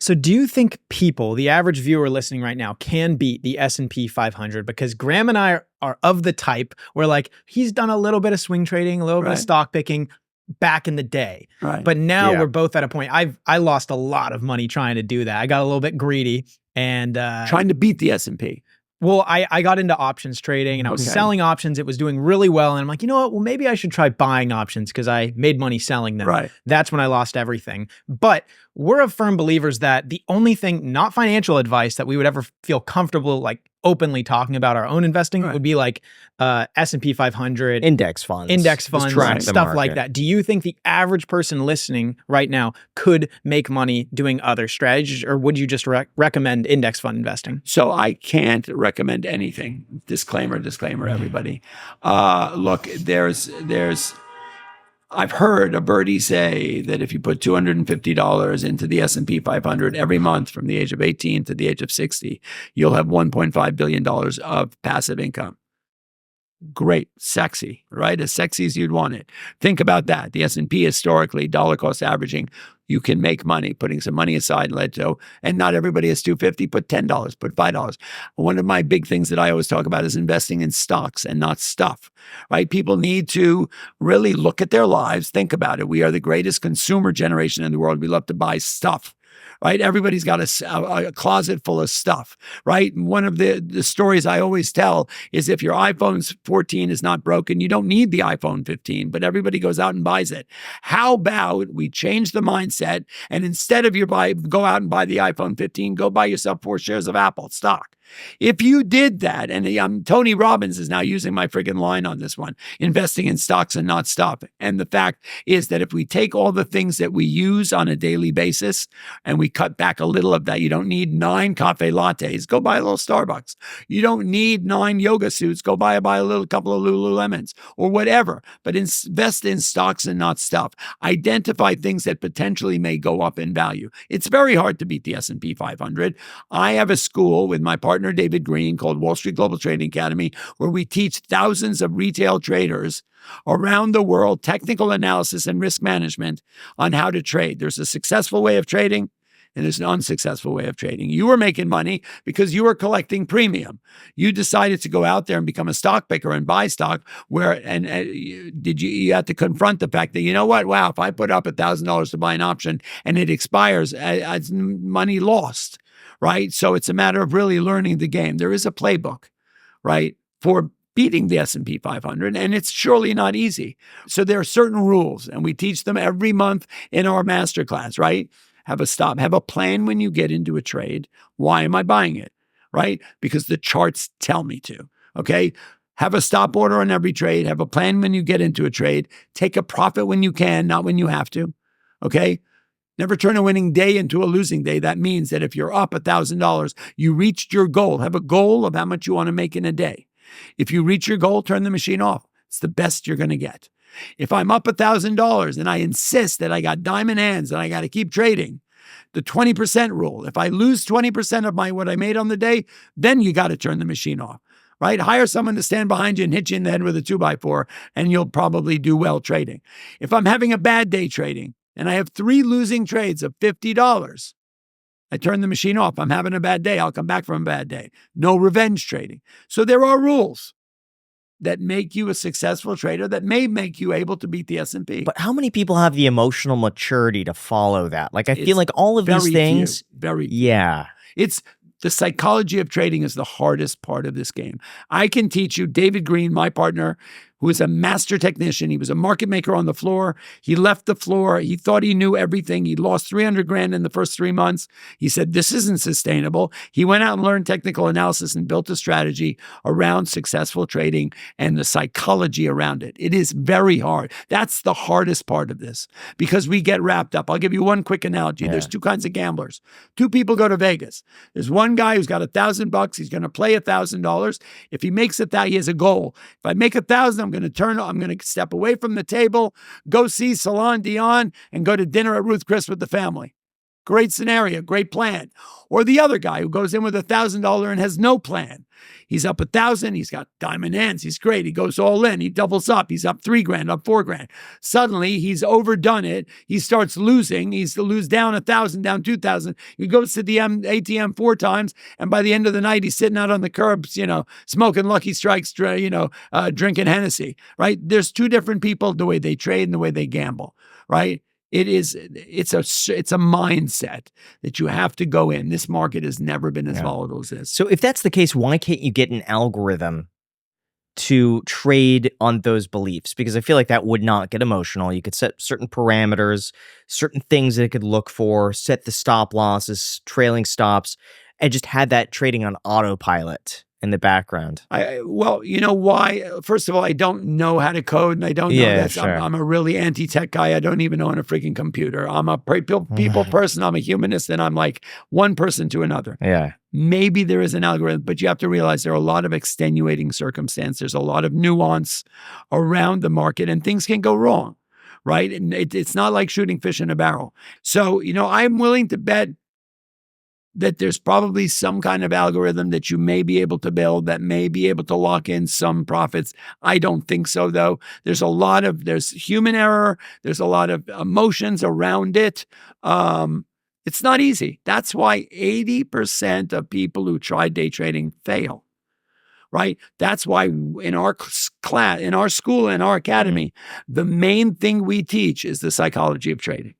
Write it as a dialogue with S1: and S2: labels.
S1: So do you think people, the average viewer listening right now, can beat the S&P 500? Because Graham and I are of the type where like he's done a little bit of swing trading, a little bit of stock picking back in the day.
S2: Right.
S1: But now we're both at a point. I lost a lot of money trying to do that. I got a little bit greedy and
S2: trying to beat the S&P.
S1: Well, I got into options trading and I was selling options. It was doing really well. And I'm like, you know what? Well, maybe I should try buying options because I made money selling them.
S2: Right.
S1: That's when I lost everything. But we're of firm believers that the only thing, not financial advice, that we would ever feel comfortable like openly talking about our own investing would be like S&P 500.
S3: Index funds.
S1: Stuff like that. Do you think the average person listening right now could make money doing other strategies, or would you just recommend index fund investing?
S2: So I can't recommend anything. Disclaimer, everybody. Look, I've heard a birdie say that if you put $250 into the S&P 500 every month from the age of 18 to the age of 60, you'll have $1.5 billion of passive income. Great, sexy, right? As sexy as you'd want it. Think about that. The S&P historically, dollar cost averaging, you can make money, putting some money aside and not everybody has $250, put $10, put $5. One of my big things that I always talk about is investing in stocks and not stuff, right? People need to really look at their lives, think about it. We are the greatest consumer generation in the world. We love to buy stuff. Right? Everybody's got a closet full of stuff, right? One of the stories I always tell is if your iPhone 14 is not broken, you don't need the iPhone 15, but everybody goes out and buys it. How about we change the mindset and instead of go out and buy the iPhone 15, go buy yourself 4 shares of Apple stock. If you did that, and Tony Robbins is now using my friggin' line on this one, investing in stocks and not stuff. And the fact is that if we take all the things that we use on a daily basis and we cut back a little of that, you don't need 9 cafe lattes, go buy a little Starbucks. You don't need 9 yoga suits, go buy a couple of Lululemons or whatever, but invest in stocks and not stuff. Identify things that potentially may go up in value. It's very hard to beat the S&P 500. I have a school with my partner, David Green, called Wall Street Global Trading Academy, where we teach thousands of retail traders around the world technical analysis and risk management on how to trade. There's a successful way of trading and there's an unsuccessful way of trading. You were making money because you were collecting premium. You decided to go out there and become a stock picker and buy stock you had to confront the fact that, you know what, wow, if I put up $1,000 to buy an option and it expires, it's money lost. Right? So it's a matter of really learning the game. There is a playbook, right, for beating the S&P 500, and it's surely not easy. So there are certain rules, and we teach them every month in our masterclass, right? Have a plan when you get into a trade. Why am I buying it? Right? Because the charts tell me to, okay? Have a stop order on every trade. Have a plan when you get into a trade. Take a profit when you can, not when you have to, okay? Never turn a winning day into a losing day. That means that if you're up $1,000, you reached your goal. Have a goal of how much you want to make in a day. If you reach your goal, turn the machine off. It's the best you're going to get. If I'm up $1,000 and I insist that I got diamond hands and I got to keep trading, the 20% rule. If I lose 20% of what I made on the day, then you got to turn the machine off. Right? Hire someone to stand behind you and hit you in the head with a 2x4, and you'll probably do well trading. If I'm having a bad day trading, and I have 3 losing trades of $50, I turn the machine off. I'm having a bad day. I'll come back from a bad day. No revenge trading. So there are rules that make you a successful trader that may make you able to beat the S&P.
S3: But how many people have the emotional maturity to follow that? Like, I feel like all of these things.
S2: Very few.
S3: Yeah.
S2: It's the psychology of trading is the hardest part of this game. I can teach you. David Green, my partner, who is a master technician. He was a market maker on the floor. He left the floor. He thought he knew everything. He lost $300,000 in the first 3 months. He said, this isn't sustainable. He went out and learned technical analysis and built a strategy around successful trading and the psychology around it. It is very hard. That's the hardest part of this because we get wrapped up. I'll give you one quick analogy. Yeah. There's 2 kinds of gamblers. 2 people go to Vegas. There's one guy who's got $1,000. He's going to play $1,000. If he makes it, he has a goal. If I make $1,000, I'm going to step away from the table, go see Celine Dion, and go to dinner at Ruth Chris with the family. Great scenario, great plan. Or the other guy who goes in with $1,000 and has no plan. He's up 1,000. He's got diamond hands. He's great. He goes all in. He doubles up. He's up $3,000, up $4,000. Suddenly he's overdone it. He starts losing. He's to lose down 1,000, down 2,000. He goes to the ATM 4 times, and by the end of the night, he's sitting out on the curbs, smoking Lucky Strikes, drinking Hennessy. Right? There's 2 different people, the way they trade and the way they gamble. Right? It's a mindset that you have to go in. This market has never been as volatile as this.
S3: So if that's the case, why can't you get an algorithm to trade on those beliefs? Because I feel like that would not get emotional. You could set certain parameters, certain things that it could look for, set the stop losses, trailing stops, and just have that trading on autopilot in the background.
S2: Well, you know why? First of all, I don't know how to code, and I don't know that.
S3: Sure.
S2: I'm a really anti-tech guy. I don't even own a freaking computer. I'm a people person. I'm a humanist, and I'm like one person to another.
S3: Yeah.
S2: Maybe there is an algorithm, but you have to realize there are a lot of extenuating circumstances. There's a lot of nuance around the market, and things can go wrong, right? And it's not like shooting fish in a barrel. So, I'm willing to bet that there's probably some kind of algorithm that you may be able to build that may be able to lock in some profits. I don't think so, though. There's human error. There's a lot of emotions around it. It's not easy. That's why 80% of people who try day trading fail, right? That's why in our class, in our school, in our academy, the main thing we teach is the psychology of trading.